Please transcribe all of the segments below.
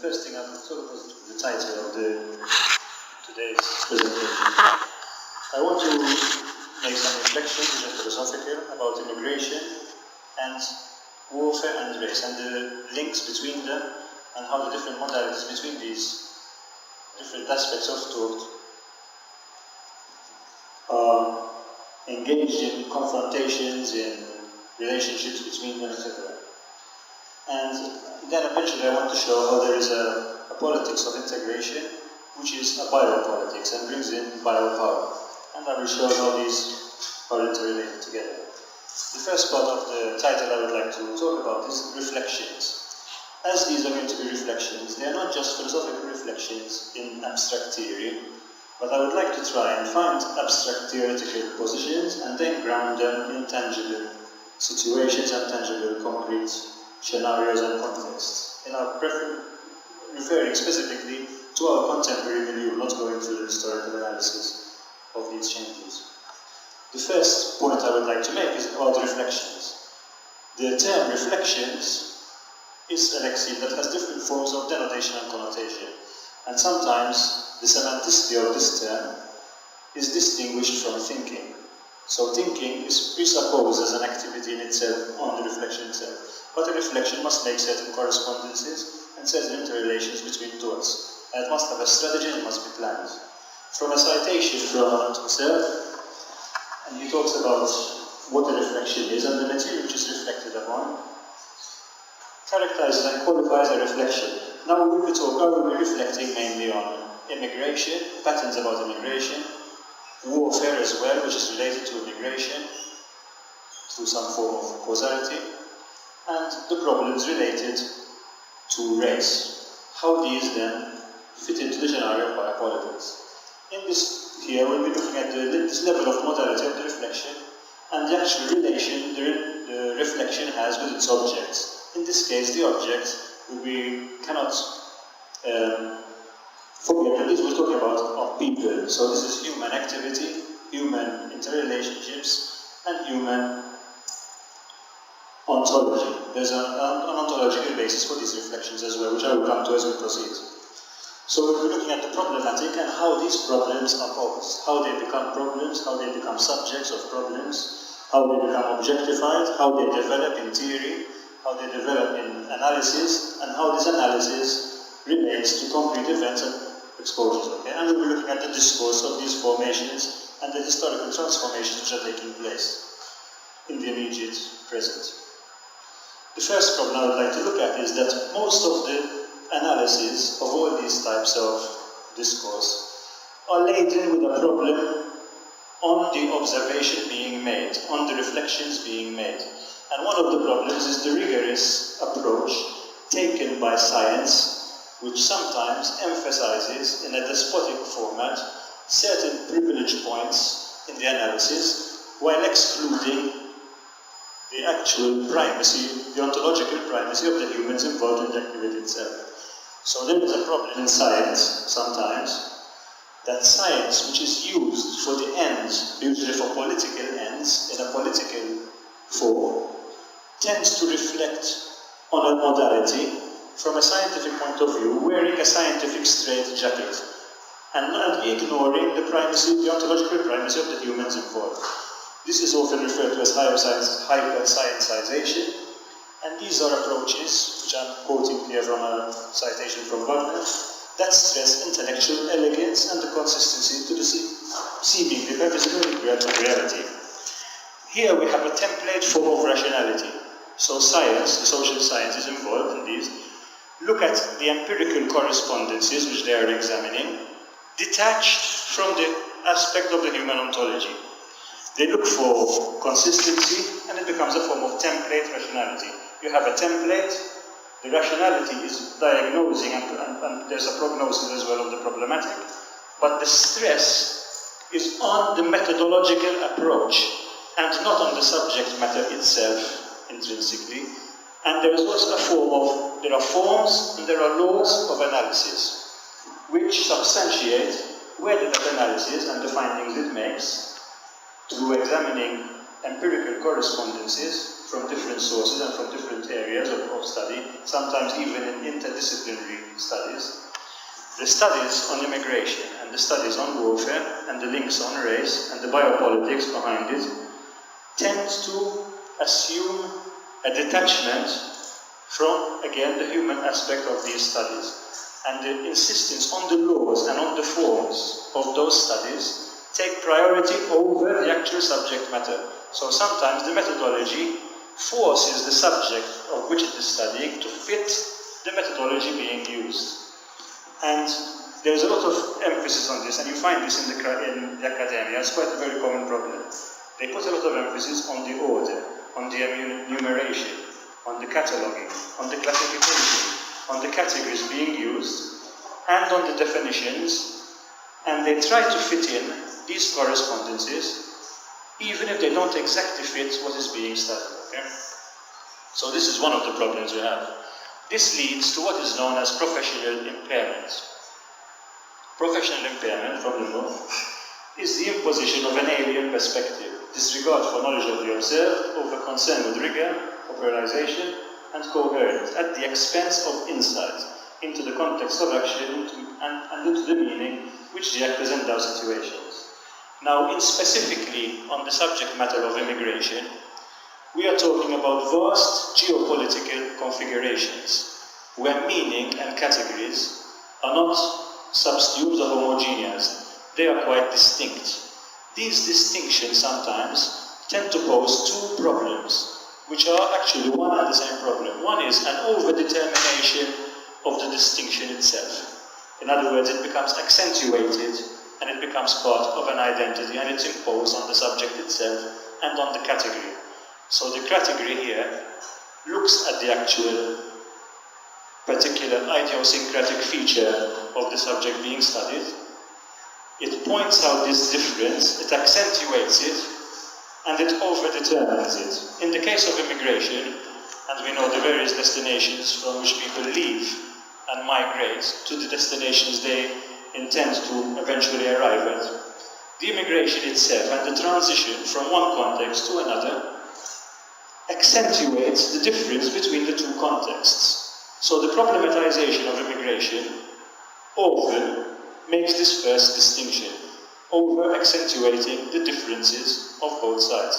first thing I'm sort of the title of today's presentation. I want to make some reflections, which are philosophical, about immigration and warfare and race, and the links between them, and how the different modalities between these different aspects of thought are engaged in confrontations, in relationships between them, etc. And then eventually I want to show how there is a politics of integration, which is a biopolitics, and brings in biopower. And I will show how these are interrelated together. The first part of the title I would like to talk about is reflections. As these are going to be reflections, they are not just philosophical reflections in abstract theory, but I would like to try and find abstract theoretical positions and then ground them in tangible situations and tangible concrete scenarios and contexts. And I'm referring specifically to our contemporary milieu, not going through the historical analysis of these changes. The first point I would like to make is about reflections. The term reflections is a lexeme that has different forms of denotation and connotation, and sometimes the semanticity of this term is distinguished from thinking. So thinking is presupposed as an activity in itself on the reflection itself, but a reflection must make certain correspondences and certain interrelations between thoughts, and it must have a strategy and it must be planned. From a citation from himself, and he talks about what a reflection is and the material which is reflected upon, characterizes and qualifies a reflection. Now we will be reflecting mainly on immigration, patterns about immigration, warfare as well, which is related to immigration through some form of causality, and the problems related to race. How these then fit into the scenario of biopolitics. In this here, we'll be looking at this level of modality of the reflection and the actual relation the reflection has with its objects. In this case, the object we cannot forget that this we're talking about of people. So this is human activity, human interrelationships, and human ontology. There's an ontological basis for these reflections as well, which I will come to as we proceed. So we'll be looking at the problematic and how these problems are posed, how they become problems, how they become subjects of problems, how they become objectified, how they develop in theory, how they develop in analysis, and how this analysis relates to concrete events and exposures. Okay? And we'll be looking at the discourse of these formations and the historical transformations which are taking place in the immediate present. The first problem I would like to look at is that most of the analysis of all these types of discourse are laden with a problem on the observation being made, on the reflections being made. And one of the problems is the rigorous approach taken by science, which sometimes emphasizes in a despotic format certain privilege points in the analysis, while excluding the actual primacy, the ontological primacy of the humans involved in the activity itself. So there is a problem in science, sometimes, that science, which is used for the ends, usually for political ends, in a political form, tends to reflect on a modality from a scientific point of view, wearing a scientific straitjacket, and ignoring the primacy, the ontological primacy of the humans involved. This is often referred to as hyper-scientization, and these are approaches, which I'm quoting here from a citation from Valletta, that stress intellectual elegance and the consistency to the seemingly permissible ignorance of reality. Here we have a template form of rationality. So science, the social sciences involved in these, look at the empirical correspondences which they are examining, detached from the aspect of the human ontology. They look for consistency, and it becomes a form of template rationality. You have a template, the rationality is diagnosing, and there's a prognosis as well of the problematic, but the stress is on the methodological approach and not on the subject matter itself intrinsically. And there is also there are forms and there are laws of analysis which substantiate whether that analysis and the findings it makes through examining empirical the correspondences from different sources and from different areas of study, sometimes even in interdisciplinary studies. The studies on immigration and the studies on warfare and the links on race and the biopolitics behind it tend to assume a detachment from, again, the human aspect of these studies. And the insistence on the laws and on the forms of those studies take priority over the actual subject matter. So sometimes the methodology forces the subject of which it is studying to fit the methodology being used. And there's a lot of emphasis on this, and you find this in the academia. It's quite a very common problem. They put a lot of emphasis on the order, on the enumeration, on the cataloguing, on the classification, on the categories being used, and on the definitions, and they try to fit in these correspondences, even if they don't exactly fit what is being studied. Okay? So this is one of the problems we have. This leads to what is known as professional impairment. Professional impairment, from the law, is the imposition of an alien perspective, disregard for knowledge of the observed, over concern with rigor, operationalization, and coherence, at the expense of insight into the context of action and into the meaning which the actors endow situations. Now, specifically on the subject matter of immigration, we are talking about vast geopolitical configurations, where meaning and categories are not substitutes or homogeneous. They are quite distinct. These distinctions sometimes tend to pose two problems, which are actually one and the same problem. One is an over-determination of the distinction itself. In other words, it becomes accentuated and it becomes part of an identity, and it's imposed on the subject itself and on the category. So the category here looks at the actual particular idiosyncratic feature of the subject being studied. It points out this difference, it accentuates it, and it over-determines it. In the case of immigration, and we know the various destinations from which people leave and migrate to the destinations they intend to eventually arrive at, the immigration itself and the transition from one context to another accentuates the difference between the two contexts. So the problematization of immigration often makes this first distinction, over-accentuating the differences of both sides.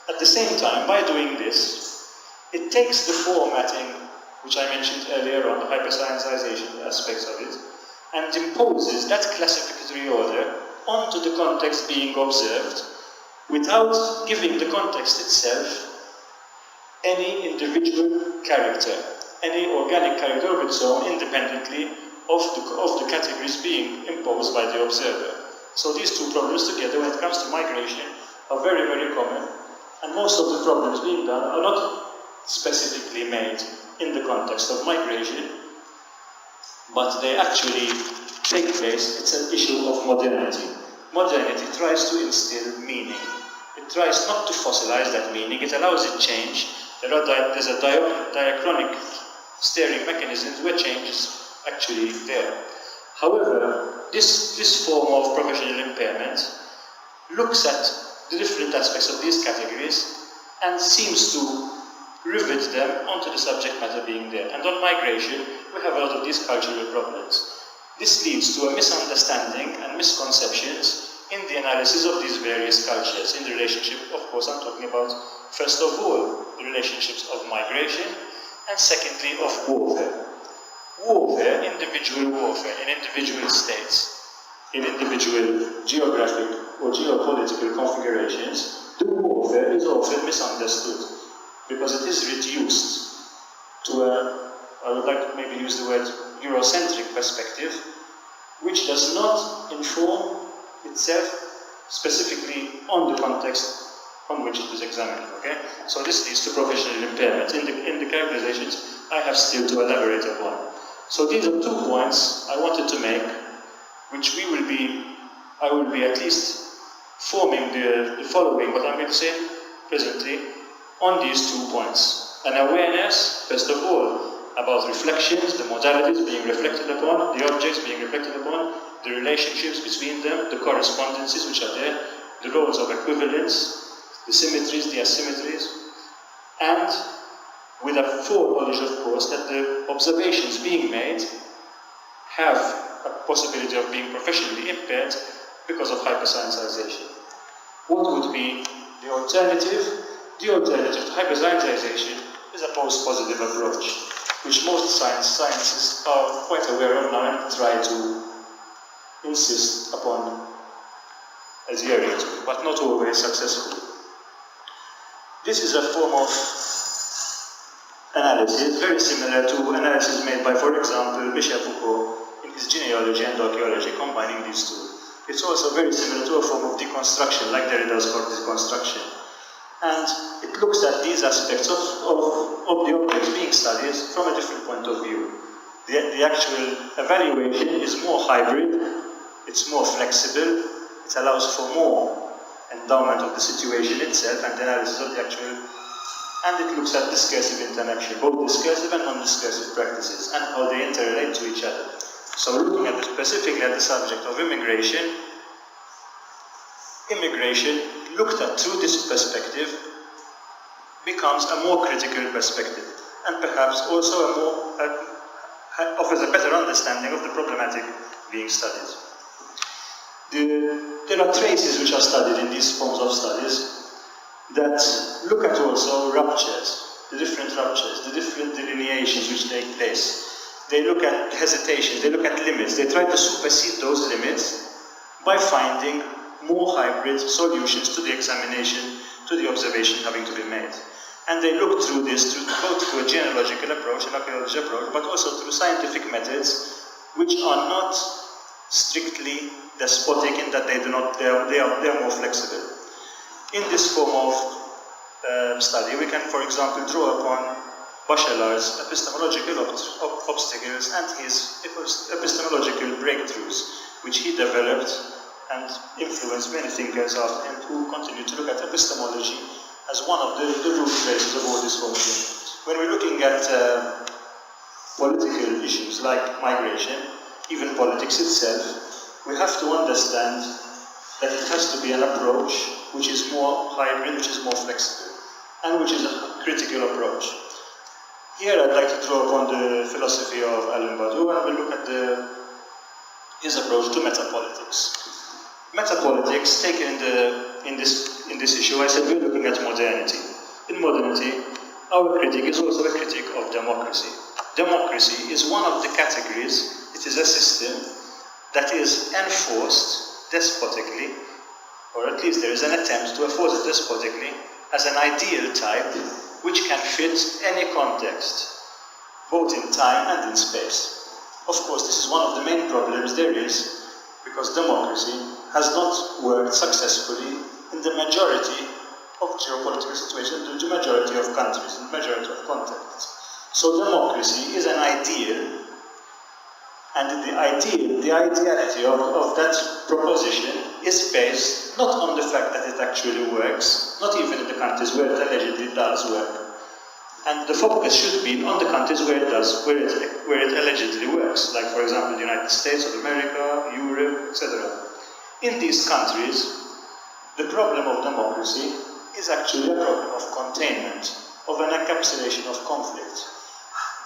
At the same time, by doing this, it takes the formatting, which I mentioned earlier on, the hyperscientization aspects of it, and imposes that classificatory order onto the context being observed, without giving the context itself any individual character, any organic character of its own, independently of the categories being imposed by the observer. So these two problems together, when it comes to migration, are very, very common, and most of the problems being done are not specifically made in the context of migration, but they actually take place. It's an issue of modernity. Modernity tries to instill meaning. It tries not to fossilize that meaning, it allows it change. There's a diachronic steering mechanism where change is actually there. However, this form of professional impairment looks at the different aspects of these categories and seems to rivet them onto the subject matter being there. And on migration, we have a lot of these cultural problems. This leads to a misunderstanding and misconceptions in the analysis of these various cultures, in the relationship, of course, I'm talking about, first of all, the relationships of migration, and secondly, of warfare. Warfare, individual warfare, in individual states, in individual geographic or geopolitical configurations, the warfare is often misunderstood because it is reduced to I would like to maybe use the word Eurocentric perspective, which does not inform itself specifically on the context on which it is examined. Okay? So this leads to professional impairment. In the characterizations, I have still to elaborate upon. So these are 2 points I wanted to make, which I will be at least forming the following, what I'm going to say presently, on these 2 points. An awareness, first of all, about reflections, the modalities being reflected upon, the objects being reflected upon, the relationships between them, the correspondences which are there, the roles of equivalence, the symmetries, the asymmetries, and with a foreknowledge, of course, that the observations being made have a possibility of being professionally impaired because of hyperscientization. What would be the alternative? The alternative to hyperscientization is a post-positive approach, which most scientists are quite aware of now and try to insist upon adhering to, but not always successfully. This is a form of analysis very similar to analysis made by, for example, Michel Foucault in his genealogy and archaeology, combining these two. It's also very similar to a form of deconstruction, like Derrida's called deconstruction. And it looks at these aspects of the objects being studied from a different point of view. The actual evaluation is more hybrid, it's more flexible, it allows for more endowment of the situation itself and the analysis of the actual, and it looks at discursive interaction, both discursive and non-discursive practices, and how they interrelate to each other. So looking at specifically at the subject of immigration looked at through this perspective becomes a more critical perspective, and perhaps also offers a better understanding of the problematic being studied. There are traces which are studied in these forms of studies that look at also ruptures, the different delineations which take place. They look at hesitation, they look at limits, they try to supersede those limits by finding more hybrid solutions to the examination, to the observation having to be made. And they look through this both through a genealogical approach, an archaeological approach, but also through scientific methods which are not strictly despotic in that they are more flexible. In this form of study, we can, for example, draw upon Bachelar's epistemological obstacles and his epistemological breakthroughs, which he developed and influenced many thinkers after him who continue to look at epistemology as one of the root traces of all this function. When we're looking at political issues like migration, even politics itself, we have to understand that it has to be an approach which is more hybrid, which is more flexible, and which is a critical approach. Here I'd like to draw upon the philosophy of Alain Badiou, and we'll look at his approach to metapolitics. Metapolitics, taken in this issue, I said we're looking at modernity. In modernity, our critique is also a critique of democracy. Democracy is one of the categories, it is a system that is enforced despotically, or at least there is an attempt to enforce it despotically as an ideal type which can fit any context, both in time and in space. Of course, this is one of the main problems there is, because democracy has not worked successfully in the majority of geopolitical situations, in the majority of countries, in the majority of contexts. So democracy is an ideal, and the ideality of that proposition is based not on the fact that it actually works, not even in the countries where it allegedly does work. And the focus should be on the countries where it does, where it allegedly works, like for example the United States of America, Europe, etc. In these countries, the problem of democracy is actually a problem of containment, of an encapsulation of conflict.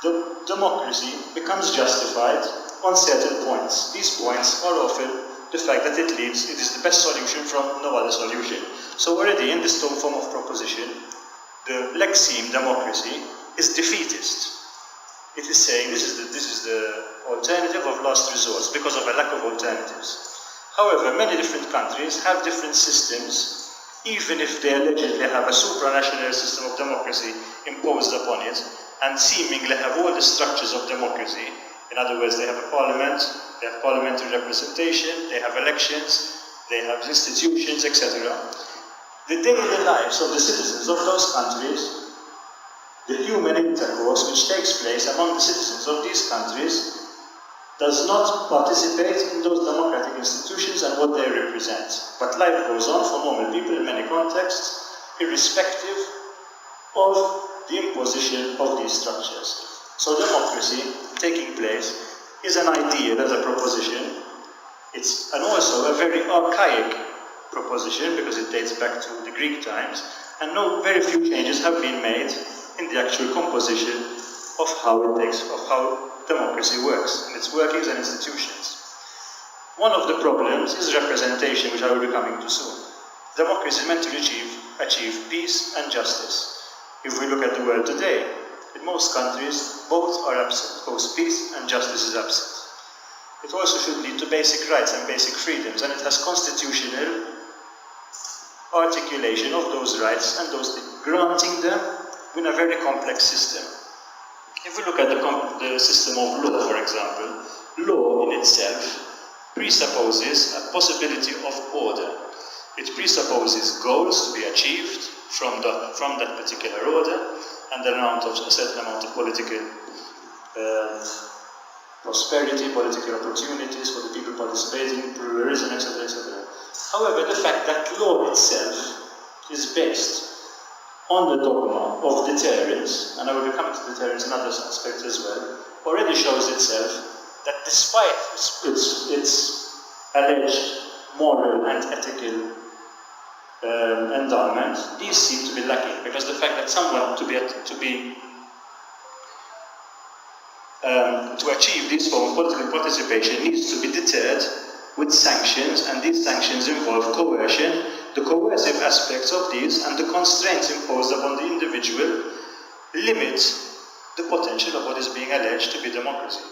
The democracy becomes justified on certain points. These points are often the fact that it is the best solution from no other solution. So already in this form of proposition, the lexeme democracy is defeatist. It is saying this is the alternative of last resort because of a lack of alternatives. However, many different countries have different systems, even if they allegedly have a supranational system of democracy imposed upon it, and seemingly have all the structures of democracy. In other words, they have a parliament, they have parliamentary representation, they have elections, they have institutions, etc. The daily lives of the citizens of those countries, the human intercourse which takes place among the citizens of these countries, does not participate in those democratic institutions and what they represent. But life goes on for normal people in many contexts, irrespective of the imposition of these structures. So democracy taking place is an idea, as a proposition. It's also a very archaic proposition because it dates back to the Greek times, and very few changes have been made in the actual composition of how democracy works, in its workings and institutions. One of the problems is representation, which I will be coming to soon. Democracy is meant to achieve peace and justice. If we look at the world today, in most countries, both are absent. Both peace and justice is absent. It also should lead to basic rights and basic freedoms, and it has constitutional articulation of those rights and granting them in a very complex system. If we look at the system of law, for example, law in itself presupposes a possibility of order. It presupposes goals to be achieved from that particular order, and a certain amount of political prosperity, political opportunities for the people participating, pluralism, etc., etc. However, the fact that law itself is based on the dogma of deterrence, and I will be coming to deterrence in other aspects as well, already shows itself that despite its alleged moral and ethical endowment, these seem to be lacking, because the fact that someone to achieve this form of political participation needs to be deterred with sanctions, and these sanctions involve coercion, the coercive aspects of these and the constraints imposed upon the individual limit the potential of what is being alleged to be democracy.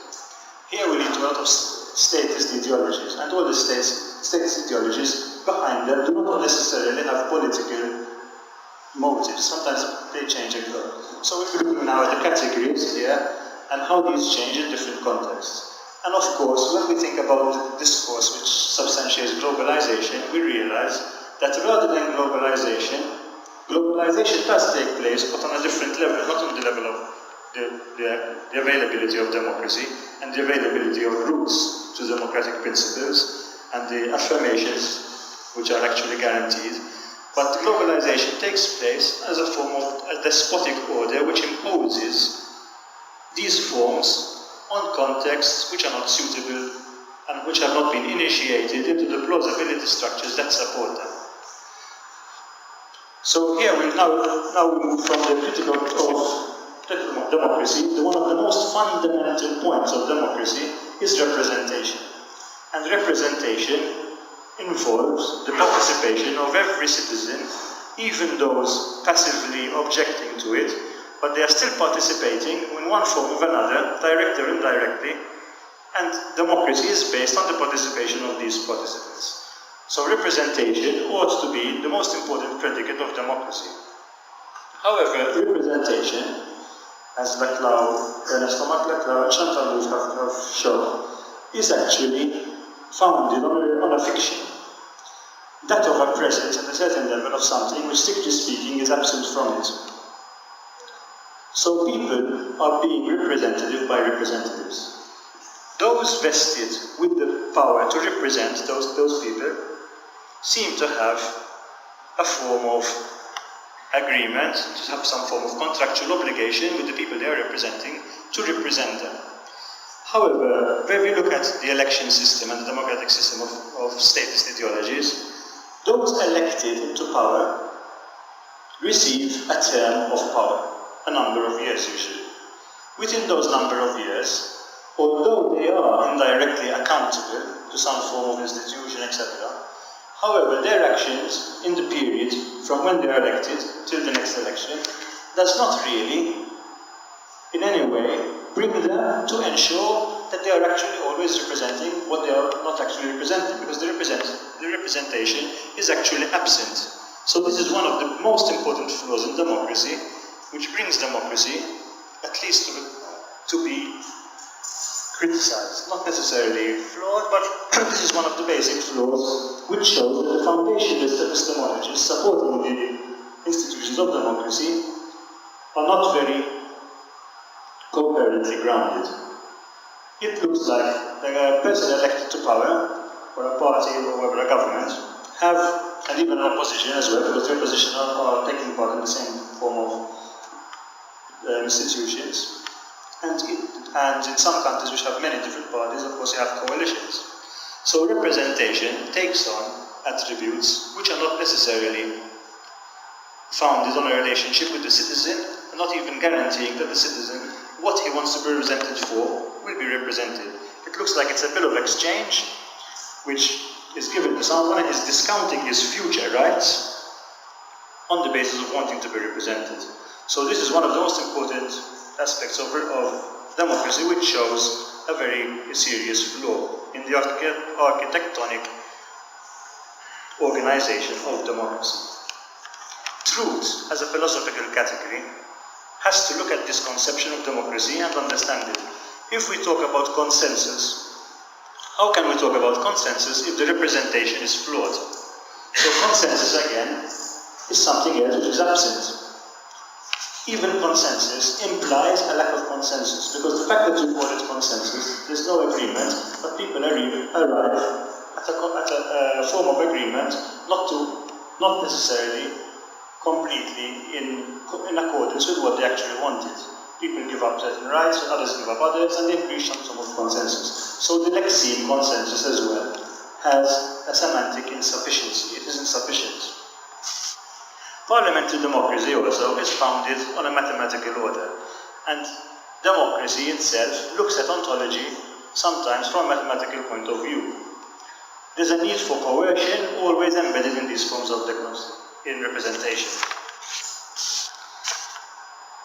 Here we lead to a lot of statist ideologies, and all the statist ideologies behind them do not necessarily have political motives. Sometimes they change a lot. So we're looking now at the categories here and how these change in different contexts. And of course, when we think about the discourse which substantiates globalization, we realize that rather than globalization does take place, but on a different level, not on the level of the availability of democracy and the availability of roots to democratic principles and the affirmations which are actually guaranteed. But globalization takes place as a form of a despotic order which imposes these forms on contexts which are not suitable and which have not been initiated into the plausibility structures that support them. So here we now move from the critique of democracy. One of the most fundamental points of democracy is representation. And representation involves the participation of every citizen, even those passively objecting to it, but they are still participating in one form or another, directly or indirectly, and democracy is based on the participation of these participants. So representation ought to be the most important predicate of democracy. However, representation, as Ernesto Laclau and Chantal Mouffe have shown, is actually founded on a fiction. That of a presence at a certain level of something which, strictly speaking, is absent from it. So people are being represented by representatives. Those vested with the power to represent those people seem to have a form of agreement, to have some form of contractual obligation with the people they are representing to represent them. However, when we look at the election system and the democratic system of statist ideologies, those elected into power receive a term of power, a number of years usually. Within those number of years, although they are indirectly accountable to some form of institution, etc., however, their actions in the period from when they are elected till the next election does not really, in any way, bring them to ensure that they are actually always representing what they are not actually representing, because the representation is actually absent. So this is one of the most important flaws in democracy, which brings democracy, at least to be criticized. Not necessarily flawed, but this is one of the basic flaws which shows that the foundationalist epistemologies supporting the institutions of democracy are not very coherently grounded. It looks like a person elected to power, or a party, or whatever, a government, and even an opposition as well, because the opposition are taking part in the same form of institutions. And in some countries which have many different parties, of course, you have coalitions. So representation takes on attributes which are not necessarily founded on a relationship with the citizen, and not even guaranteeing that the citizen, what he wants to be represented for, will be represented. It looks like it's a bill of exchange which is given to someone and is discounting his future rights on the basis of wanting to be represented. So this is one of the most important aspects of democracy, which shows a very serious flaw in the architectonic organization of democracy. Truth, as a philosophical category, has to look at this conception of democracy and understand it. If we talk about consensus, how can we talk about consensus if the representation is flawed? So consensus, again, is something else which is absent. Even consensus implies a lack of consensus, because the fact that you call it consensus, there's no agreement, but people arrive at a form of agreement not necessarily completely in accordance with what they actually wanted. People give up certain rights, others give up others, and they reach some sort of consensus. So the Lexian consensus as well has a semantic insufficiency. It is insufficient. Parliamentary democracy also is founded on a mathematical order, and democracy itself looks at ontology sometimes from a mathematical point of view. There's a need for coercion always embedded in these forms of democracy, in representation.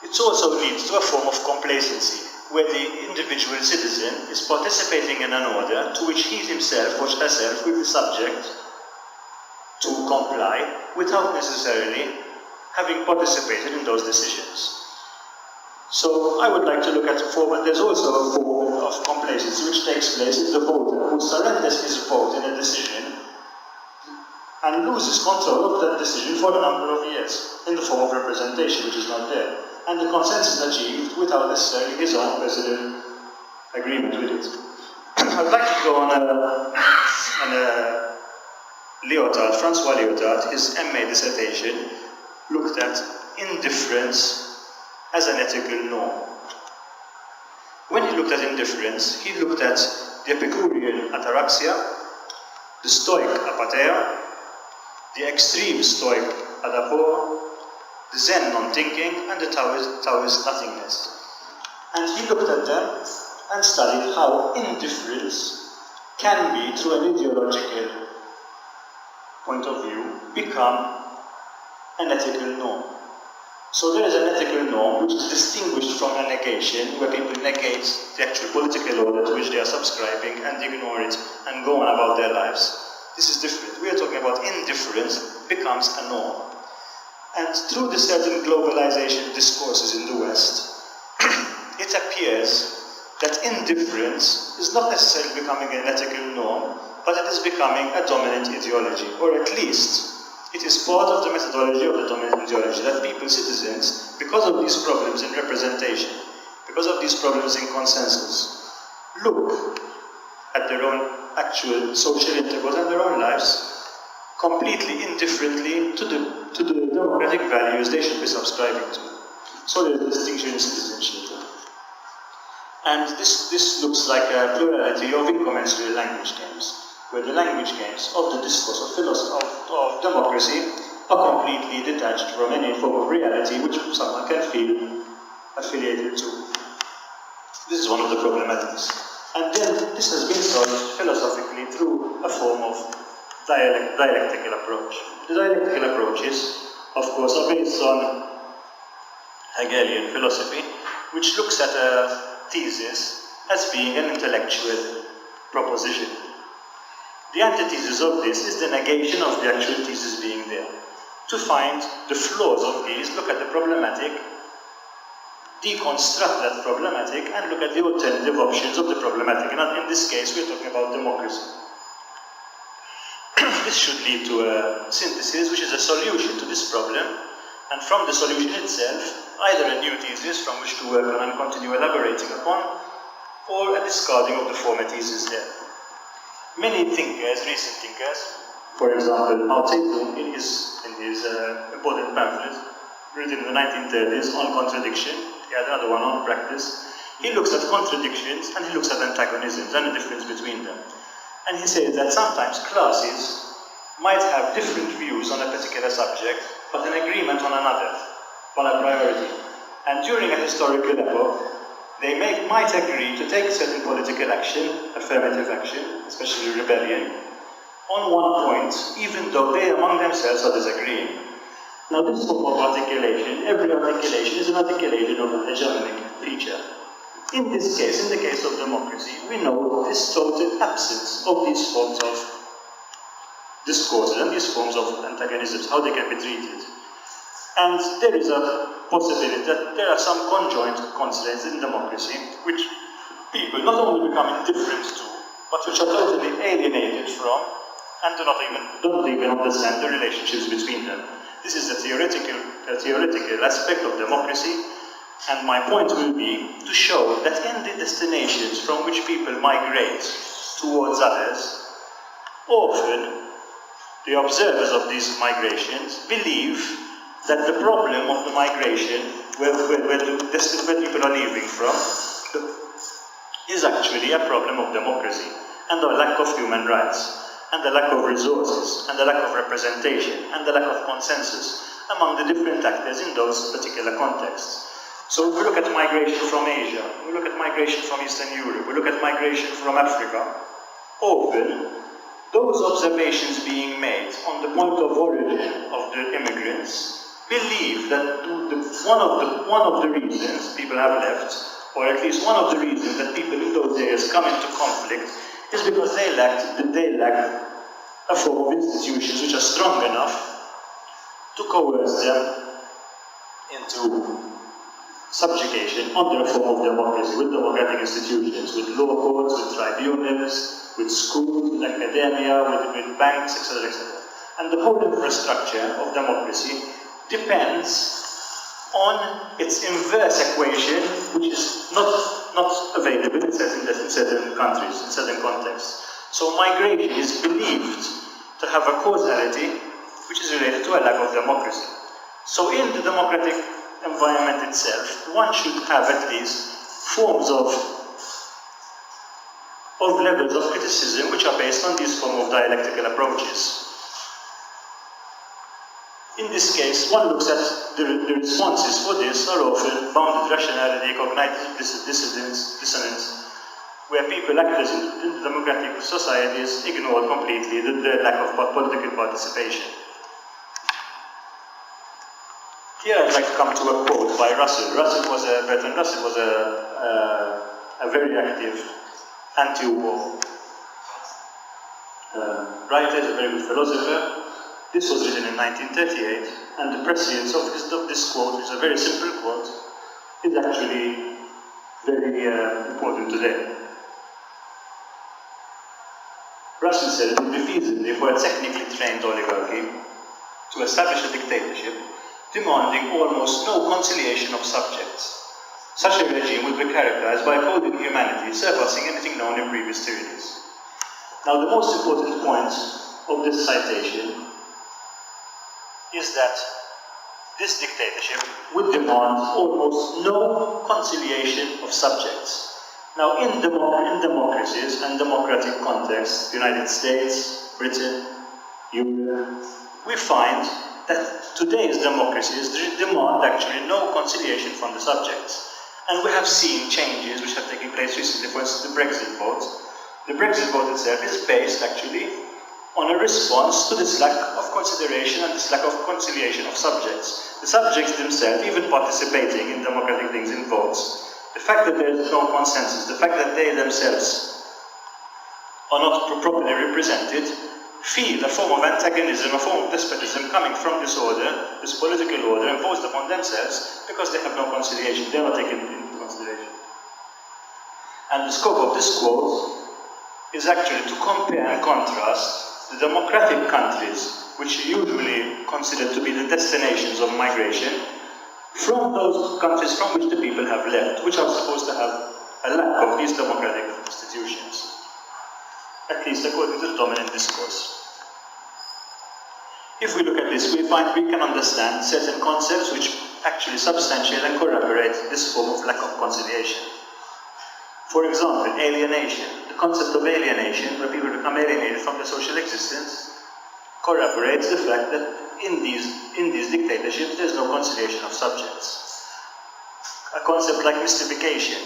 It also leads to a form of complacency, where the individual citizen is participating in an order to which he himself or herself will be subject to comply without necessarily having participated in those decisions. So I would like to look at a form, and there's also a form of complacency which takes place if the voter who surrenders his vote in a decision and loses control of that decision for a number of years in the form of representation, which is not there. And the consensus achieved without necessarily his own personal agreement with it. I'd like to go on a Lyotard, Francois Lyotard, his MA dissertation looked at indifference as an ethical norm. When he looked at indifference, he looked at the Epicurean ataraxia, the Stoic apatheia, the extreme Stoic adapo, the Zen non-thinking, and the Taoist nothingness. And he looked at them and studied how indifference can be, through an ideological point of view, become an ethical norm. So there is an ethical norm which is distinguished from a negation, where people negate the actual political order to which they are subscribing and ignore it and go on about their lives. This is different. We are talking about indifference becomes a norm. And through the certain globalization discourses in the West, it appears that indifference is not necessarily becoming an ethical norm, but it is becoming a dominant ideology, or at least it is part of the methodology of the dominant ideology, that people, citizens, because of these problems in representation, because of these problems in consensus, look at their own actual social intercourse and their own lives completely indifferently to the democratic values they should be subscribing to. So there is a distinction in citizenship. And this looks like a plurality of incommensurate language games, where the language games of the discourse of philosophy of democracy are completely detached from any form of reality which someone can feel affiliated to. This is one of the problematics. And then this has been solved philosophically through a form of dialectical approach. The dialectical approaches, of course, are based on Hegelian philosophy, which looks at a thesis as being an intellectual proposition. The antithesis of this is the negation of the actual thesis being there. To find the flaws of these, look at the problematic, deconstruct that problematic, and look at the alternative options of the problematic. And in this case, we're talking about democracy. This should lead to a synthesis, which is a solution to this problem, and from the solution itself, either a new thesis from which to work on and continue elaborating upon, or a discarding of the former thesis there. Many thinkers, recent thinkers, for example, Mao Zedong, in his important pamphlet written in the 1930s on contradiction, he had another one on practice, he looks at contradictions and he looks at antagonisms and the difference between them. And he says that sometimes classes might have different views on a particular subject, but an agreement on another, on a priority. And during a historical epoch, they might agree to take certain political action, affirmative action, especially rebellion, on one point, even though they among themselves are disagreeing. Now this form of articulation, every articulation is an articulation of an hegemonic feature. In this case, in the case of democracy, we know this total absence of these forms of discourses and these forms of antagonisms, how they can be treated. And there is a possibility that there are some conjoint constraints in democracy which people not only become indifferent to, but which are totally alienated from and don't even understand the relationships between them. This is a theoretical aspect of democracy, and my point will be to show that in the destinations from which people migrate towards others, often the observers of these migrations believe that the problem of the migration, where people are leaving from, is actually a problem of democracy, and the lack of human rights, and the lack of resources, and the lack of representation, and the lack of consensus among the different actors in those particular contexts. So if we look at migration from Asia, we look at migration from Eastern Europe, we look at migration from Africa, often those observations being made on the point of origin of the immigrants believe that one of the reasons people have left, or at least one of the reasons that people in those areas come into conflict, is because they lack a form of institutions which are strong enough to coerce them into subjugation under a form of democracy, with democratic institutions, with law courts, with tribunals, with schools, with academia, with banks, etc., etc. And the whole infrastructure of democracy depends on its inverse equation, which is not available in certain countries, in certain contexts. So migration is believed to have a causality which is related to a lack of democracy. So in the democratic environment itself, one should have at least forms of levels of criticism which are based on these form of dialectical approaches. In this case, one looks at the responses for this are often bounded rationality, cognitive dissonance, where people, actors in democratic societies, ignore completely the lack of political participation. Here I'd like to come to a quote by Bertrand Russell was a very active anti-war writer, a very good philosopher. This was written in 1938, and the prescience of this quote, which is a very simple quote, is actually very important today. Russell said it would be feasible for a technically trained oligarchy to establish a dictatorship demanding almost no conciliation of subjects. Such a regime would be characterized by coded humanity, surpassing anything known in previous tyrannies. Now, the most important point of this citation is that this dictatorship would demand almost no conciliation of subjects. Now, in democracies and democratic contexts, the United States, Britain, Europe, we find that today's democracies demand actually no conciliation from the subjects. And we have seen changes which have taken place recently, for instance, the Brexit vote. The Brexit vote itself is based actually on a response to this lack of consideration and this lack of conciliation of subjects. The subjects themselves, even participating in democratic things, in votes, the fact that there is no consensus, the fact that they themselves are not properly represented, feel a form of antagonism, a form of despotism coming from this order, this political order imposed upon themselves, because they have no conciliation, they are not taken into consideration. And the scope of this quote is actually to compare and contrast the democratic countries, which are usually considered to be the destinations of migration, from those countries from which the people have left, which are supposed to have a lack of these democratic institutions, at least according to the dominant discourse. If we look at this, we find we can understand certain concepts which actually substantiate and corroborate this form of lack of conciliation. For example, alienation. The concept of alienation, where people become alienated from their social existence, corroborates the fact that in these dictatorships there's no conciliation of subjects. A concept like mystification.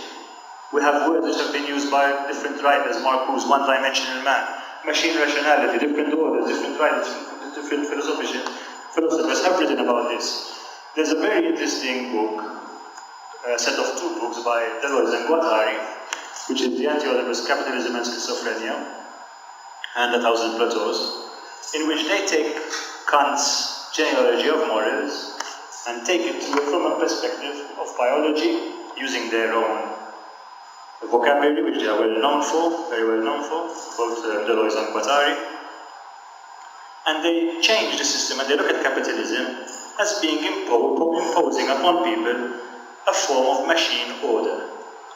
We have words which have been used by different writers, Marcuse, one-dimensional man, machine rationality, different orders, different writers, different philosophers have written about this. There's a very interesting book, a set of 2 books by Deleuze and Guattari, which is The Anti-Oedipus Capitalism and Schizophrenia, and A Thousand Plateaus, in which they take Kant's genealogy of morals and take it from a perspective of biology, using their own vocabulary, which they are very well known for, both Deleuze and Guattari. And they change the system and they look at capitalism as being imposing upon people a form of machine order,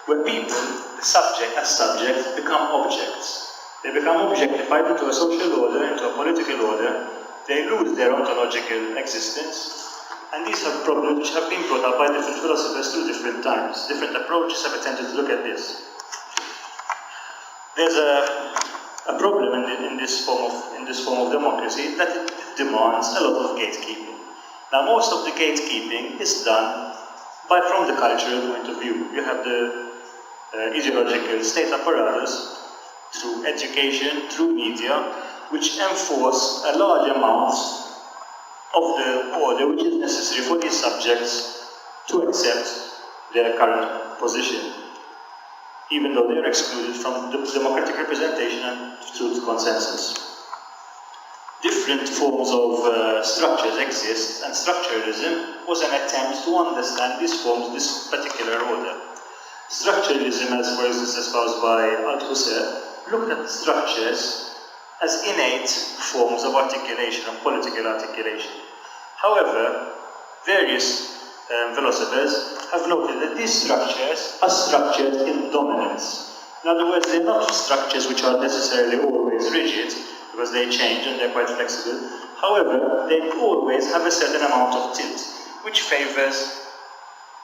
where people, as subjects, become objects. They become objectified into a social order, into a political order. They lose their ontological existence. And these are problems which have been brought up by different philosophers through different times. Different approaches have attempted to look at this. There's a problem in this form of democracy, that it demands a lot of gatekeeping. Now, most of the gatekeeping is done from the cultural point of view. You have the ideological state apparatus through education, through media, which enforce a large amount of the order which is necessary for these subjects to accept their current position, even though they are excluded from the democratic representation and truth consensus. Different forms of structures exist, and structuralism was an attempt to understand these forms, this particular order. Structuralism, as for instance espoused by Althusser, looked at structures as innate forms of articulation, of political articulation. However, various philosophers have noted that these structures are structured in dominance. In other words, they're not structures which are necessarily always rigid, because they change and they're quite flexible. However, they always have a certain amount of tilt, which favors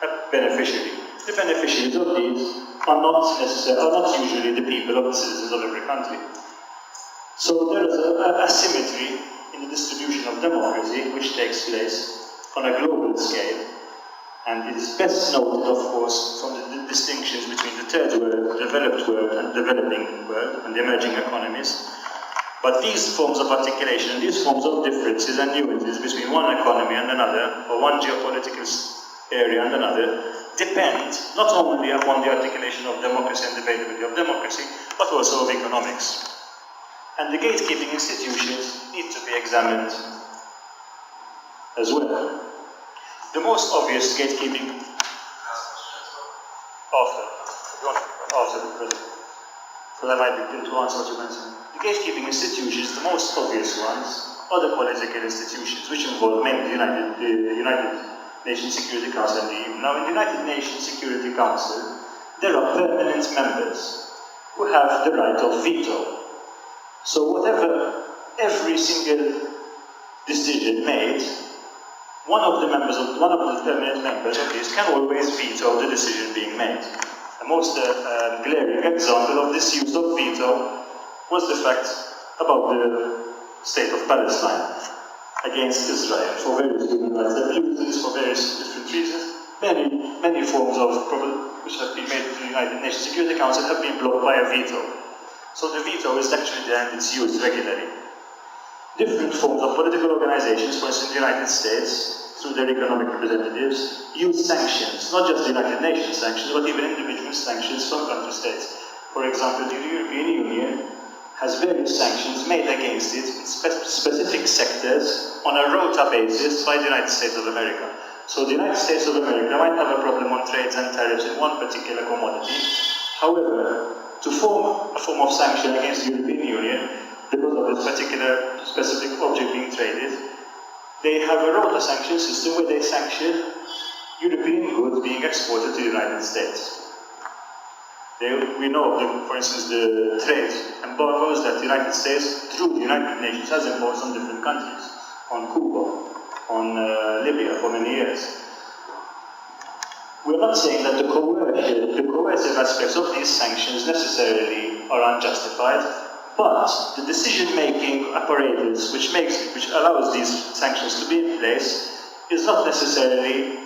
a beneficiary. The beneficiaries of these are not usually the people or the citizens of every country. So there is a asymmetry in the distribution of democracy which takes place on a global scale, and it is best noted, of course, from the distinctions between the third world, developed world, and developing world, and the emerging economies. But these forms of articulation, and these forms of differences and nuances between one economy and another, or one geopolitical area and another, depend not only upon the articulation of democracy and the availability of democracy, but also of economics. And the gatekeeping institutions need to be examined as well. The most obvious gatekeeping so that might be to answer what you mentioned. The gatekeeping institutions, the most obvious ones, are the political institutions, which involve mainly the United Nations Security Council and the EU. Now, in the United Nations Security Council, there are permanent members who have the right of veto. So whatever, every single decision made, one of the permanent members of this can always veto the decision being made. The most glaring example of this use of veto was the fact about the state of Palestine against Israel for various human rights abuses, for various different reasons. Many forms of problem which have been made to the United Nations Security Council have been blocked by a veto. So the veto is actually there and it's used regularly. Different forms of political organizations, for instance the United States, through their economic representatives, use sanctions, not just the United Nations sanctions, but even individual sanctions from country states. For example, the European Union has various sanctions made against it in specific sectors on a rota basis by the United States of America. So the United States of America might have a problem on trades and tariffs in one particular commodity. However, to form a form of sanction against the European Union, because of this particular specific object being traded, they have a rota sanction system where they sanction European goods being exported to the United States. We know, for instance, the trade embargoes that the United States, through the United Nations, has imposed on different countries, on Cuba, on Libya for many years. We're not saying that the coercive aspects of these sanctions necessarily are unjustified, But the decision-making apparatus which allows these sanctions to be in place is not necessarily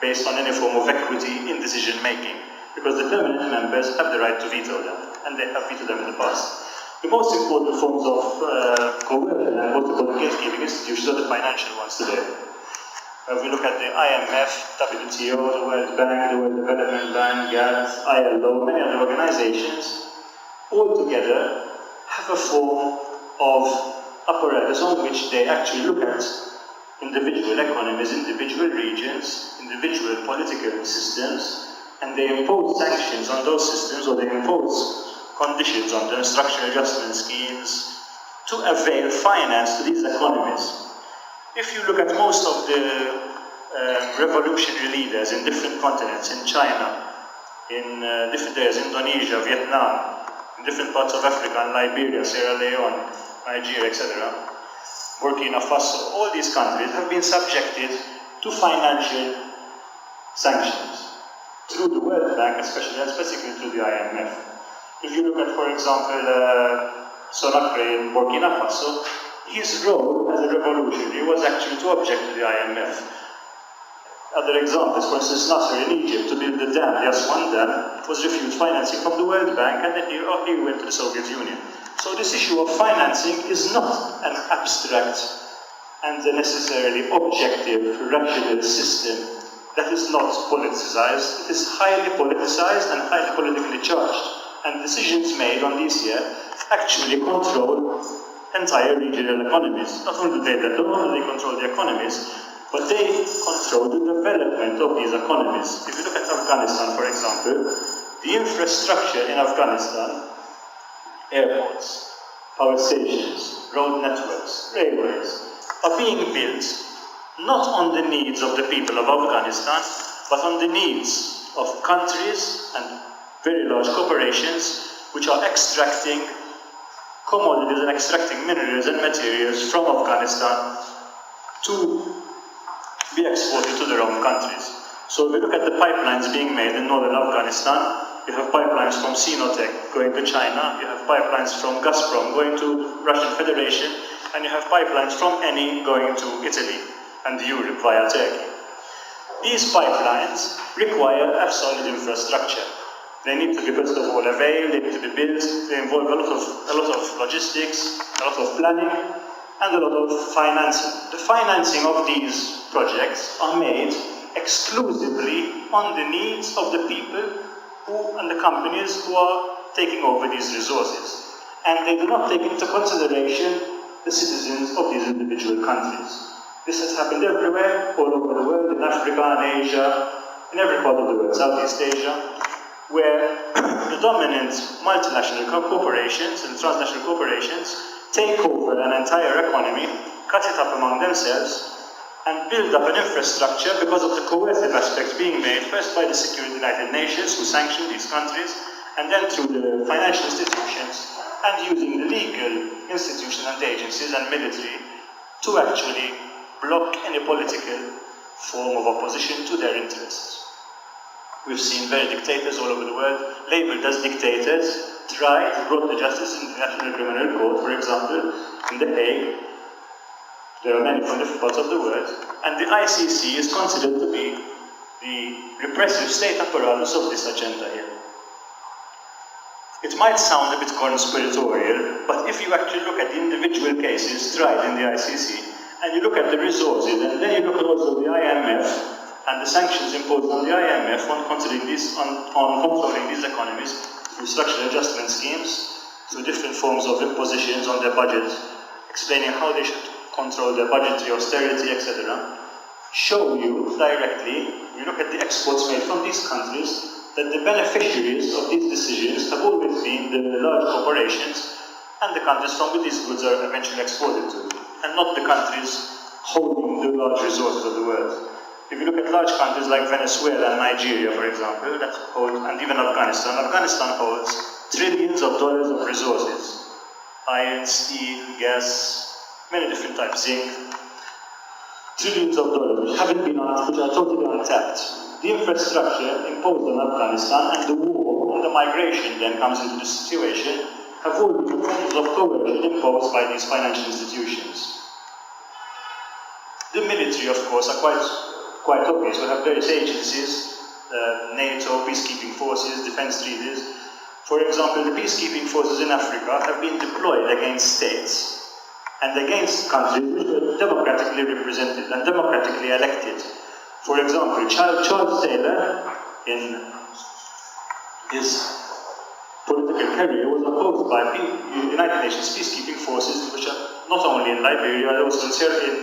based on any form of equity in decision-making, because the permanent members have the right to veto them, and they have vetoed them in the past. The most important forms of coercion and what we call gatekeeping institutions are the financial ones today. If we look at the IMF, WTO, the World Bank, the World Development Bank, GATT, ILO, many other organizations, all together have a form of apparatus on which they actually look at individual economies, individual regions, individual political systems, and they impose sanctions on those systems, or they impose conditions on them, structural adjustment schemes, to avail finance to these economies. If you look at most of the revolutionary leaders in different continents, in China, in different areas, Indonesia, Vietnam, in different parts of Africa, and Liberia, Sierra Leone, Nigeria, etc., Burkina Faso, all these countries have been subjected to financial sanctions through the World Bank, especially, and specifically through the IMF. If you look at, for example, Sonakre in Burkina Faso, his role as a revolutionary was actually to object to the IMF. Other examples, for instance, Nasser in Egypt, to build the dam, the Aswan Dam, was refused financing from the World Bank, and then he went to the Soviet Union. So this issue of financing is not an abstract and necessarily objective, rational system that is not politicized. It is highly politicized and highly politically charged. And decisions made on these here actually control entire regional economies. Not only do they control the economies, but they control the development of these economies. If you look at Afghanistan, for example, the infrastructure in Afghanistan, airports, power stations, road networks, railways, are being built not on the needs of the people of Afghanistan, but on the needs of countries and very large corporations which are extracting commodities and extracting minerals and materials from Afghanistan to be exported to their own countries. So if you look at the pipelines being made in northern Afghanistan, you have pipelines from Sinotec going to China, you have pipelines from Gazprom going to Russian Federation, and you have pipelines from Eni going to Italy and Europe via Turkey. These pipelines require a solid infrastructure. They need to be, first of all, availed, they need to be built, they involve a lot of logistics, a lot of planning, and a lot of financing. The financing of these projects are made exclusively on the needs of the people and the companies who are taking over these resources. And they do not take into consideration the citizens of these individual countries. This has happened everywhere, all over the world, in Africa and Asia, in every part of the world, Southeast Asia, where the dominant multinational corporations and transnational corporations take over an entire economy, cut it up among themselves, and build up an infrastructure because of the coercive aspects being made, first by the Security United Nations, who sanction these countries, and then through the financial institutions, and using the legal institutions and agencies and military to actually block any political form of opposition to their interests. We've seen very dictators all over the world, labeled as dictators, tried, brought to justice in the International Criminal Court, for example, in The Hague. There are many from different parts of the world, and the ICC is considered to be the repressive state apparatus of this agenda here. It might sound a bit conspiratorial, but if you actually look at the individual cases tried in the ICC, and you look at the resources, and then you look at also the IMF, and the sanctions imposed on the IMF on controlling these economies through structural adjustment schemes, through different forms of impositions on their budget, explaining how they should control their budgetary austerity, etc., show you directly, you look at the exports made from these countries, that the beneficiaries of these decisions have always been the large corporations and the countries from which these goods are eventually exported to, and not the countries holding the large resources of the world. If you look at large countries like Venezuela and Nigeria, for example, and even Afghanistan holds trillions of dollars of resources. Iron, steel, gas, many different types, zinc. Trillions of dollars which haven't been which are totally untapped. The infrastructure imposed on Afghanistan and the war and the migration then comes into the situation have all been forms of coercion imposed by these financial institutions. The military, of course, are quite obvious. We have various agencies, NATO, peacekeeping forces, defense treaties. For example, the peacekeeping forces in Africa have been deployed against states and against countries which were democratically represented and democratically elected. For example, Charles Taylor, in his political career, was opposed by United Nations peacekeeping forces, which are not only in Liberia, but also in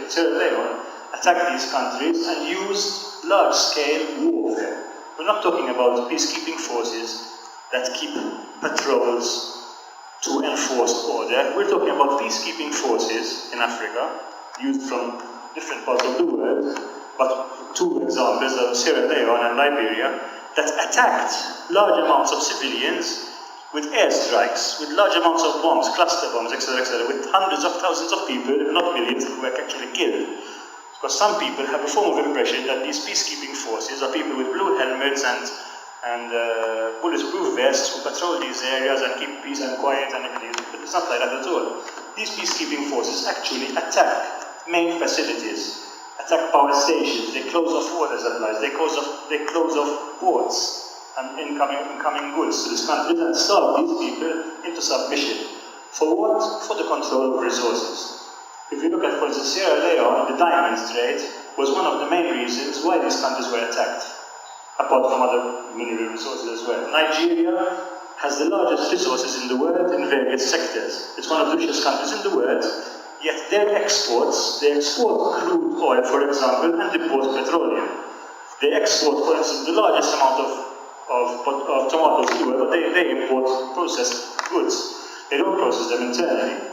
Sierra Leone, attacked these countries and used large-scale warfare. We're not talking about peacekeeping forces that keep patrols to enforce order. We're talking about peacekeeping forces in Africa, used from different parts of the world, but two examples of Sierra Leone and Liberia, that attacked large amounts of civilians with airstrikes, with large amounts of bombs, cluster bombs, etc., with hundreds of thousands of people, if not millions, who were actually killed. Because some people have a form of impression that these peacekeeping forces are people with blue helmets and bulletproof vests who patrol these areas and keep peace and quiet and everything. But it's not like that at all. These peacekeeping forces actually attack main facilities, attack power stations, they close off water supplies, they close off ports and incoming goods to these countries and starve these people into submission. For what? For the control of resources. If you look at, for instance, Sierra Leone, the diamonds trade was one of the main reasons why these countries were attacked, apart from other mineral resources as well. Nigeria has the largest resources in the world in various sectors. It's one of the richest countries in the world, yet they export crude oil, for example, and import petroleum. They export, for instance, the largest amount of tomatoes in the world, but they import processed goods. They don't process them internally.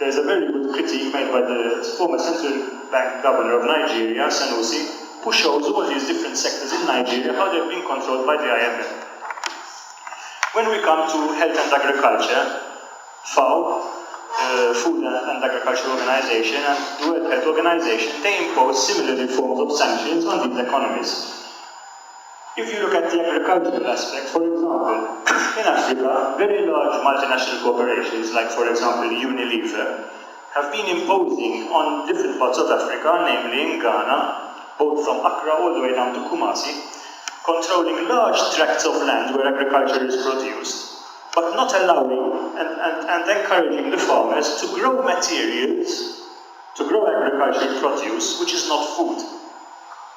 There's a very good critique made by the former central bank governor of Nigeria, Sanusi, who shows all these different sectors in Nigeria, how they're being controlled by the IMF. When we come to health and agriculture, FAO, Food and Agriculture Organization, and the World Health Organization, they impose similar forms of sanctions on these economies. If you look at the agricultural aspect, for example, in Africa, very large multinational corporations, like for example Unilever, have been imposing on different parts of Africa, namely in Ghana, both from Accra all the way down to Kumasi, controlling large tracts of land where agriculture is produced, but not allowing and encouraging the farmers to grow materials, to grow agricultural produce, which is not food,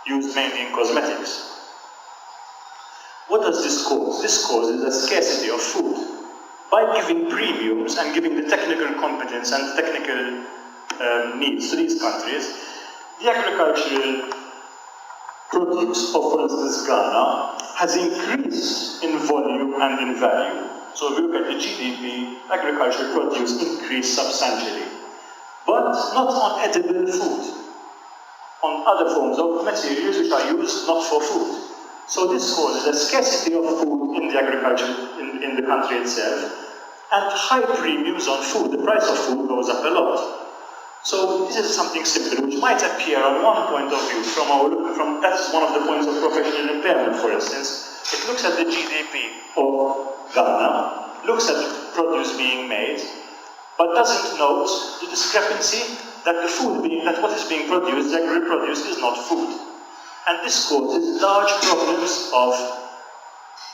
used mainly in cosmetics. What does this cause? This causes a scarcity of food. By giving premiums and giving the technical competence and technical needs to these countries, the agricultural produce of, for instance, Ghana has increased in volume and in value. So if you look at the GDP, agricultural produce increased substantially. But not on edible food, on other forms of materials which are used not for food. So this causes a scarcity of food in the agriculture, in the country itself, and high premiums on food. The price of food goes up a lot. So this is something simple, which might appear on one point of view, that's one of the points of professional impairment, for instance. It looks at the GDP of Ghana, looks at the produce being made, but doesn't note the discrepancy that what is being produced, the agri-produce, is not food. And this causes large problems of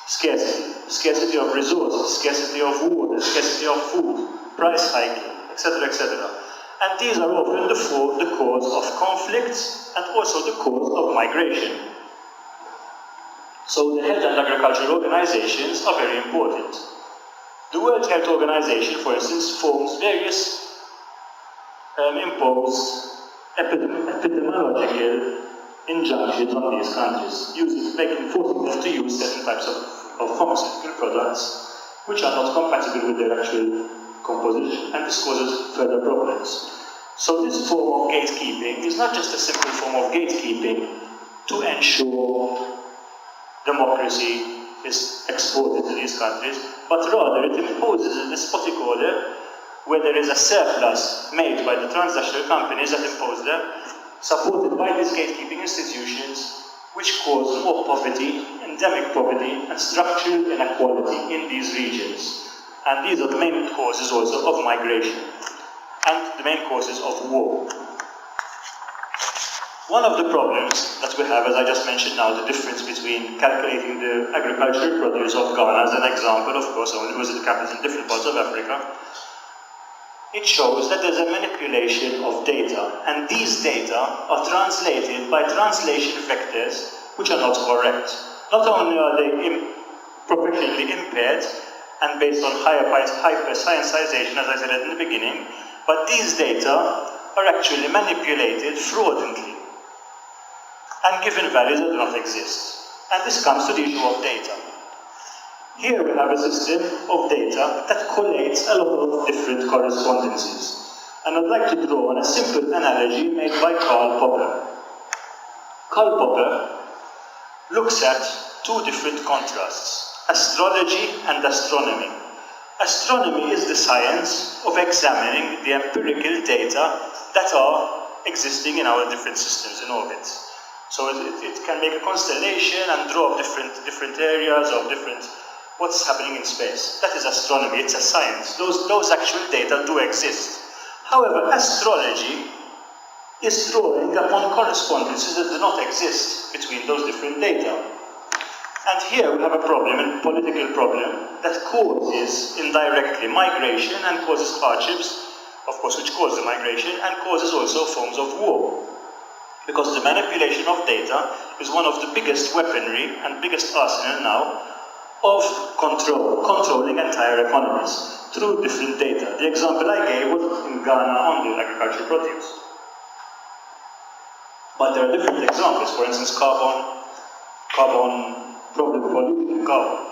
scarcity of resources, scarcity of water, scarcity of food, price hiking, etc., etc. And these are often the cause of conflicts and also the cause of migration. So the health and agricultural organizations are very important. The World Health Organization, for instance, forms various imposed epidemiological injunctions on these countries, forcing them to use certain types of pharmaceutical products which are not compatible with their actual composition, and this causes further problems. So this form of gatekeeping is not just a simple form of gatekeeping to ensure democracy is exported to these countries, but rather it imposes a despotic order where there is a surplus made by the transnational companies that impose them, supported by these gatekeeping institutions, which cause more poverty, endemic poverty, and structural inequality in these regions. And these are the main causes also of migration and the main causes of war. One of the problems that we have, as I just mentioned now, the difference between calculating the agricultural produce of Ghana as an example, of course, only because it happens in different parts of Africa, it shows that there's a manipulation of data, and these data are translated by translation vectors which are not correct. Not only are they professionally impaired and based on hyper-scientization, as I said in the beginning, but these data are actually manipulated fraudulently and given values that do not exist. And this comes to the issue of data. Here we have a system of data that collates a lot of different correspondences. And I'd like to draw on a simple analogy made by Karl Popper. Karl Popper looks at two different contrasts, astrology and astronomy. Astronomy is the science of examining the empirical data that are existing in our different systems in orbit. So it can make a constellation and draw up different areas of what's happening in space. That is astronomy, it's a science. Those actual data do exist. However, astrology is drawing upon correspondences that do not exist between those different data. And here we have a problem, a political problem, that causes indirectly migration and causes hardships, of course, which cause the migration, and causes also forms of war. Because the manipulation of data is one of the biggest weaponry and biggest arsenal now of controlling entire economies through different data. The example I gave was in Ghana on the agricultural produce. But there are different examples, for instance, carbon problem pollution, carbon.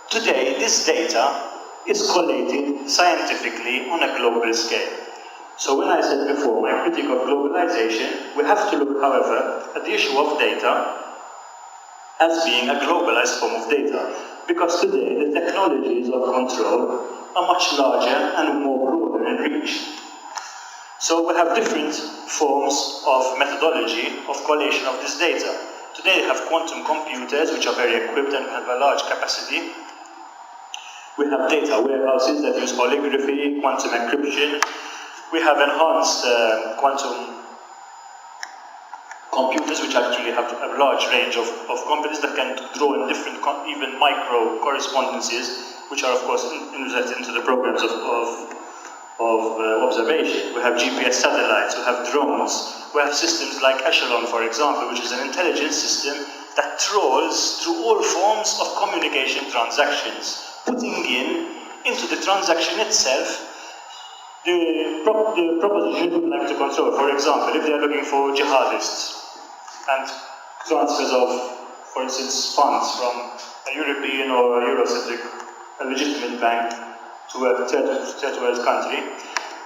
Today, this data is collated scientifically on a global scale. So when I said before, my critique of globalization, we have to look, however, at the issue of data as being a globalized form of data. Because today, the technologies of control are much larger and more broader in reach. So we have different forms of methodology of collation of this data. Today we have quantum computers, which are very equipped and have a large capacity. We have data warehouses that use holography, quantum encryption. We have enhanced quantum computers, which actually have a large range of computers that can draw in different, even micro correspondences, which are, of course, injected into the programs of observation. We have GPS satellites, we have drones, we have systems like Echelon, for example, which is an intelligence system that trawls through all forms of communication transactions, putting into the transaction itself the proposition we would like to control. For example, if they are looking for jihadists and transfers of, for instance, funds from a European or a Eurocentric, a legitimate bank to a third world country,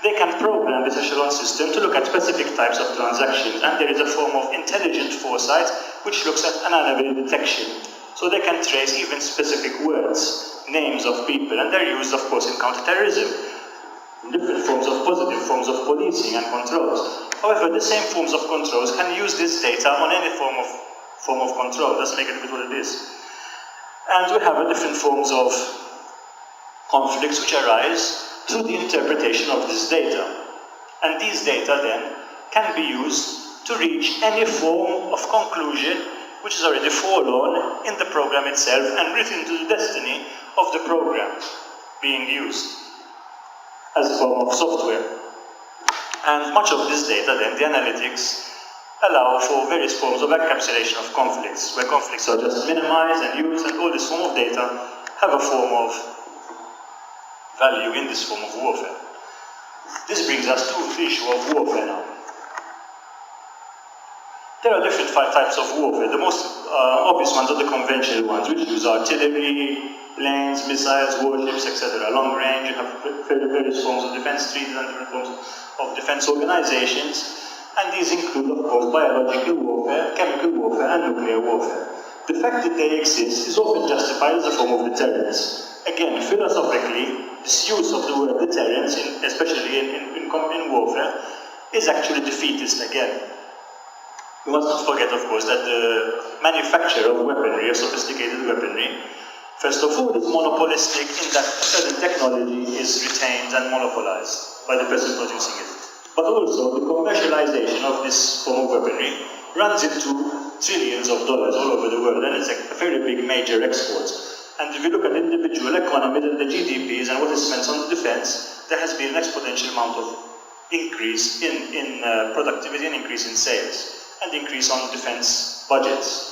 they can program this echelon system to look at specific types of transactions, and there is a form of intelligent foresight which looks at anomaly detection. So they can trace even specific words, names of people, and they're used, of course, in counterterrorism, in different forms of positive forms of policing and controls. However, the same forms of controls can use this data on any form of control. Let's make it a bit what it is. And we have different forms of conflicts which arise through the interpretation of this data. And these data then can be used to reach any form of conclusion which is already foreknown in the program itself and written to the destiny of the program being used as a form of software. And much of this data then, the analytics, allow for various forms of encapsulation of conflicts, where conflicts are just minimized and used, and all this form of data have a form of value in this form of warfare. This brings us to the issue of warfare now. There are different types of warfare. The most obvious ones are the conventional ones, which use artillery, planes, missiles, warships, etc. Long range, you have various forms of defense treaties and different forms of defense organizations. And these include, of course, biological warfare, chemical warfare, and nuclear warfare. The fact that they exist is often justified as a form of deterrence. Again, philosophically, this use of the word deterrence, especially in warfare, is actually defeatist again. We must not forget, of course, that the manufacture of weaponry, of sophisticated weaponry, First of all, it's monopolistic in that a certain technology is retained and monopolized by the person producing it. But also, the commercialization of this form of weaponry runs into trillions of dollars all over the world, and it's a very big major export. And if you look at individual economies and the GDPs and what is spent on defense, there has been an exponential amount of increase in productivity and increase in sales, and increase on defense budgets.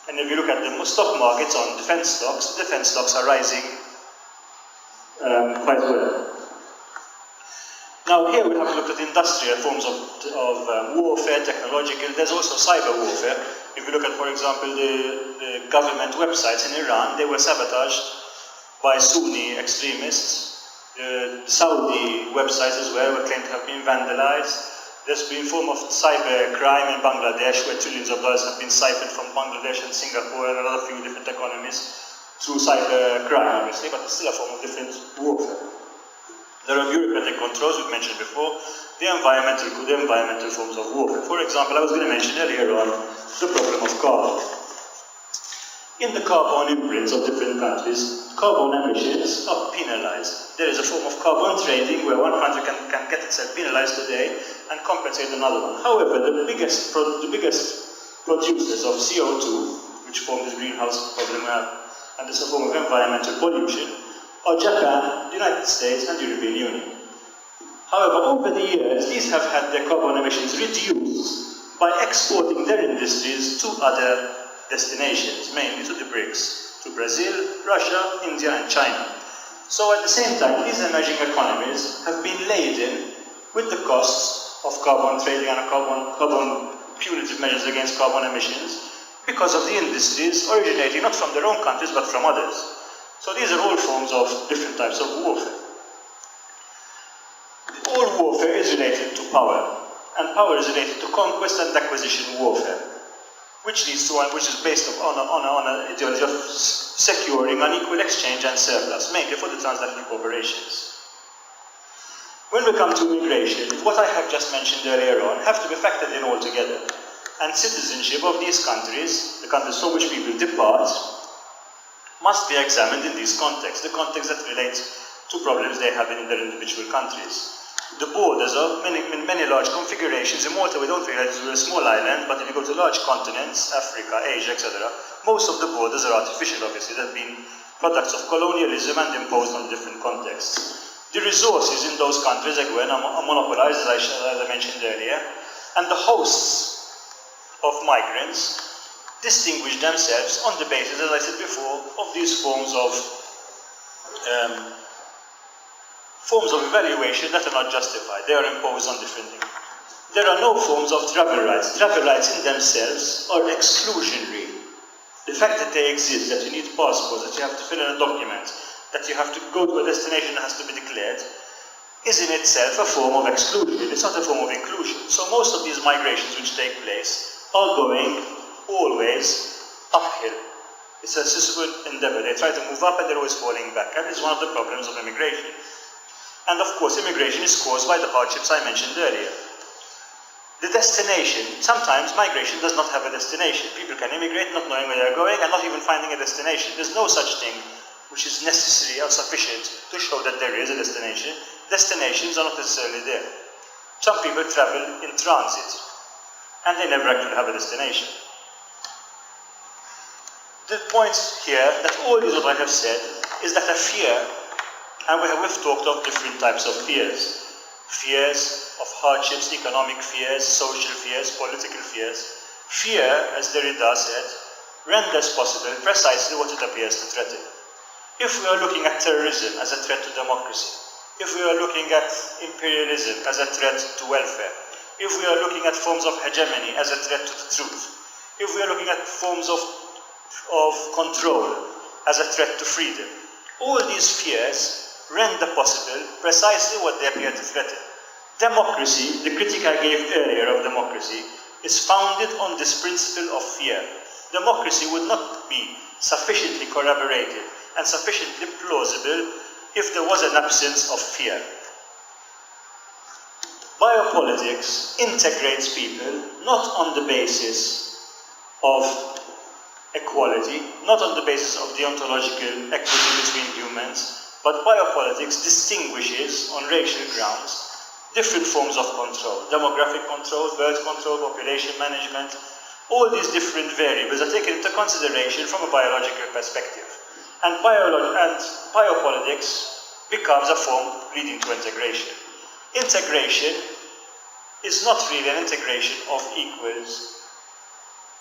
And if you look at the stock markets on defense stocks are rising quite well. Now here we have looked at industrial forms of warfare, technological. There's also cyber warfare. If you look at, for example, the government websites in Iran, they were sabotaged by Sunni extremists. The Saudi websites as well were claimed to have been vandalized. There's been a form of cyber crime in Bangladesh, where trillions of dollars have been siphoned from Bangladesh and Singapore and another few different economies through cyber crime, obviously, but it's still a form of different warfare. There are bureaucratic controls we've mentioned before, the environmental forms of warfare. For example, I was going to mention earlier on the problem of carbon. In the carbon imprints of different countries, carbon emissions are penalized. There is a form of carbon trading where one country can get itself penalized today and compensate another one. However, the biggest producers of CO2, which form this greenhouse problem and this is a form of environmental pollution, are Japan, the United States, and the European Union. However, over the years, these have had their carbon emissions reduced by exporting their industries to other destinations, mainly to the BRICS, to Brazil, Russia, India, and China. So at the same time, these emerging economies have been laden with the costs of carbon trading and carbon punitive measures against carbon emissions because of the industries originating not from their own countries but from others. So these are all forms of different types of warfare. All warfare is related to power, and power is related to conquest and acquisition warfare, which is based on an ideology of securing unequal exchange and surplus, mainly for the transnational corporations. When we come to immigration, what I have just mentioned earlier on have to be factored in altogether, and citizenship of these countries, the countries from which people depart, must be examined in these contexts, the context that relates to problems they have in their individual countries. The borders are in many large configurations. In Malta, we don't realize we're a small island, but if you go to large continents, Africa, Asia, etc., most of the borders are artificial, obviously. They've been products of colonialism and imposed on different contexts. The resources in those countries, again, are monopolized, as I mentioned earlier, and the hosts of migrants distinguish themselves on the basis, as I said before, of these forms of evaluation that are not justified. They are imposed on different things. There are no forms of travel rights. Travel rights in themselves are exclusionary. The fact that they exist, that you need passports, that you have to fill in a document, that you have to go to a destination that has to be declared, is in itself a form of exclusion. It's not a form of inclusion. So most of these migrations which take place are going always uphill. It's a Sisyphean endeavor. They try to move up and they're always falling back. And this is one of the problems of immigration. And of course, immigration is caused by the hardships I mentioned earlier. The destination, sometimes migration does not have a destination. People can immigrate not knowing where they're going and not even finding a destination. There's no such thing which is necessary or sufficient to show that there is a destination. Destinations are not necessarily there. Some people travel in transit and they never actually have a destination. The point here that all this what I have said is that a fear, and we've talked of different types of fears. Fears of hardships, economic fears, social fears, political fears. Fear, as Derrida said, renders possible precisely what it appears to threaten. If we are looking at terrorism as a threat to democracy, if we are looking at imperialism as a threat to welfare, if we are looking at forms of hegemony as a threat to the truth, if we are looking at forms of control as a threat to freedom, all these fears render possible precisely what they appear to threaten. Democracy, the critique I gave earlier of democracy, is founded on this principle of fear. Democracy would not be sufficiently corroborated and sufficiently plausible if there was an absence of fear. Biopolitics integrates people not on the basis of equality, not on the basis of the ontological equity between humans, but biopolitics distinguishes on racial grounds different forms of control, demographic control, birth control, population management. All these different variables are taken into consideration from a biological perspective. And biopolitics becomes a form leading to integration. Integration is not really an integration of equals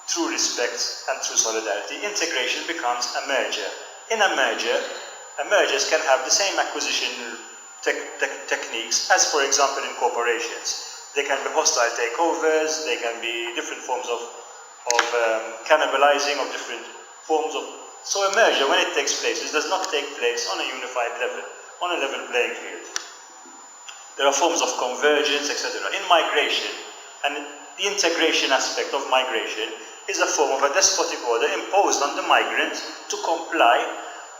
through respect and through solidarity. Integration becomes a merger. In a merger, mergers can have the same acquisition techniques as, for example, in corporations. They can be hostile takeovers, they can be different forms of cannibalizing, of different forms of... So a merger, when it takes place, it does not take place on a unified level, on a level playing field. There are forms of convergence, etc. In migration, and the integration aspect of migration is a form of a despotic order imposed on the migrant to comply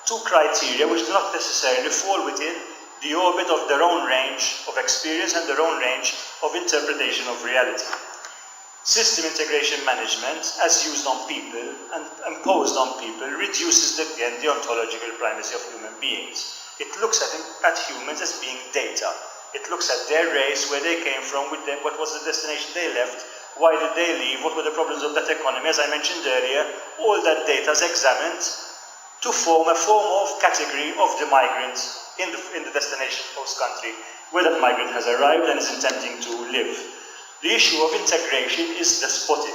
to criteria which do not necessarily fall within the orbit of their own range of experience and their own range of interpretation of reality. System integration management, as used on people and imposed on people, reduces again the ontological primacy of human beings. It looks at humans as being data. It looks at their race, where they came from, with them, what was the destination they left, why did they leave, what were the problems of that economy. As I mentioned earlier, all that data is examined to form a form of category of the migrant in the destination host country, where that migrant has arrived and is intending to live. The issue of integration is despotic.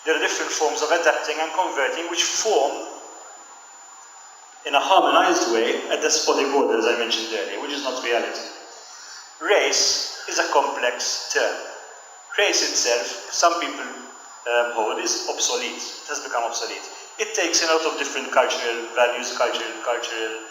There are different forms of adapting and converting which form, in a harmonized way, a despotic order, as I mentioned earlier, which is not reality. Race is a complex term. Race itself, some people hold, is obsolete. It has become obsolete. It takes in a lot of different cultural values, cultural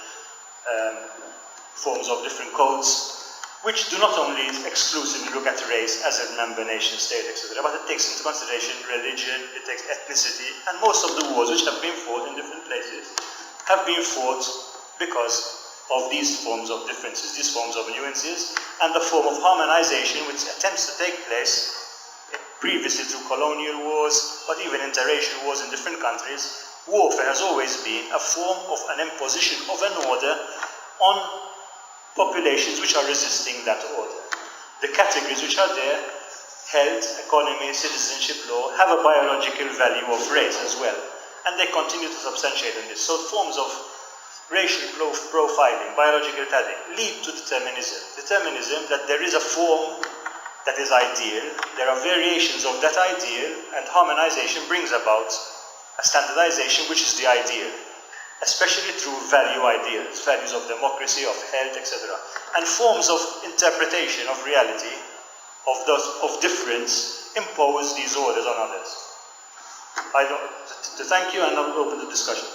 forms of different codes, which do not only exclusively look at race as a member nation state, etc., but it takes into consideration religion, it takes ethnicity, and most of the wars which have been fought in different places have been fought because of these forms of differences, these forms of nuances, and the form of harmonization which attempts to take place previously through colonial wars, but even interracial wars in different countries. Warfare has always been a form of an imposition of an order on populations which are resisting that order. The categories which are there, health, economy, citizenship law, have a biological value of race as well, and they continue to substantiate in this. So forms of racial profiling, biological tagging, lead to determinism. Determinism, that there is a form that is ideal, there are variations of that ideal, and harmonization brings about a standardization which is the ideal, especially through value ideals, values of democracy, of health, etc. And forms of interpretation of reality, of difference, impose these orders on others. To thank you, and I'll open the discussion.